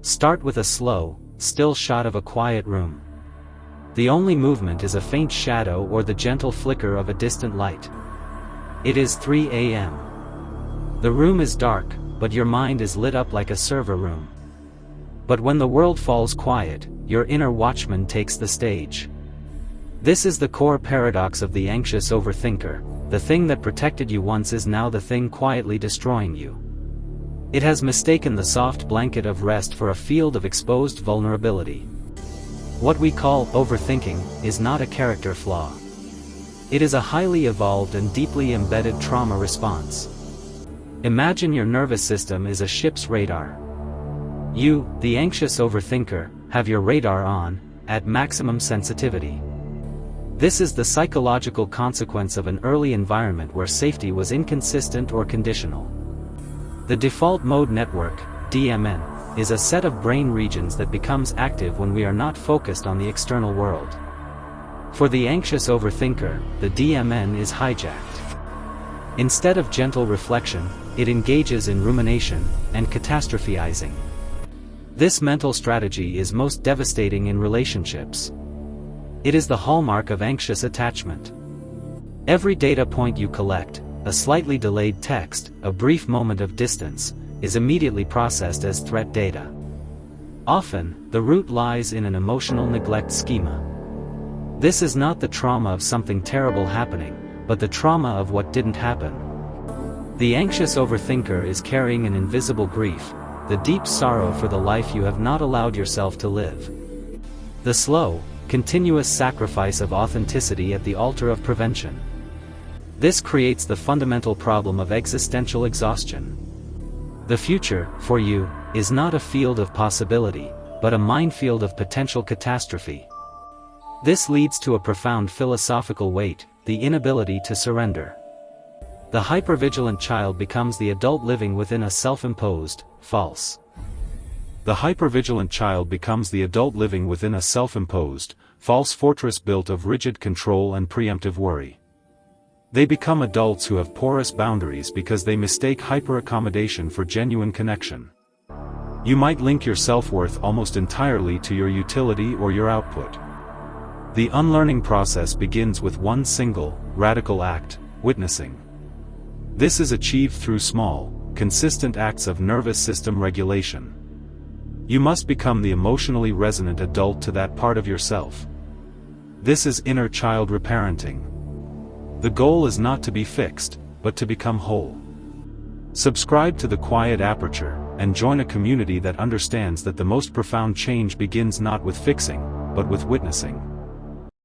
Start with a slow, still shot of a quiet room. The only movement is a faint shadow or the gentle flicker of a distant light. It is 3 a.m. The room is dark, but your mind is lit up like a server room. But when the world falls quiet, your inner watchman takes the stage. This is the core paradox of the anxious overthinker. The thing that protected you once is now the thing quietly destroying you. It has mistaken the soft blanket of rest for a field of exposed vulnerability. What we call overthinking is not a character flaw. It is a highly evolved and deeply embedded trauma response. Imagine your nervous system is a ship's radar. You, the anxious overthinker, have your radar on, at maximum sensitivity. This is the psychological consequence of an early environment where safety was inconsistent or conditional. The default mode network, DMN, is a set of brain regions that becomes active when we are not focused on the external world. For the anxious overthinker, the DMN is hijacked. Instead of gentle reflection, it engages in rumination and catastrophizing. This mental strategy is most devastating in relationships. It is the hallmark of anxious attachment. Every data point you collect, a slightly delayed text, a brief moment of distance, is immediately processed as threat data. Often, the root lies in an emotional neglect schema. This is not the trauma of something terrible happening, but the trauma of what didn't happen. The anxious overthinker is carrying an invisible grief, the deep sorrow for the life you have not allowed yourself to live. The slow, continuous sacrifice of authenticity at the altar of prevention. This creates the fundamental problem of existential exhaustion. The future, for you, is not a field of possibility, but a minefield of potential catastrophe. This leads to a profound philosophical weight, the inability to surrender. The hypervigilant child becomes the adult living within a self-imposed, false. The hypervigilant child becomes the adult living within a self-imposed, false fortress built of rigid control and preemptive worry. They become adults who have porous boundaries because they mistake hyper-accommodation for genuine connection. You might link your self-worth almost entirely to your utility or your output. The unlearning process begins with one single, radical act, witnessing. This is achieved through small, consistent acts of nervous system regulation. You must become the emotionally resonant adult to that part of yourself. This is inner child reparenting. The goal is not to be fixed, but to become whole. Subscribe to the Quiet Aperture, and join a community that understands that the most profound change begins not with fixing, but with witnessing.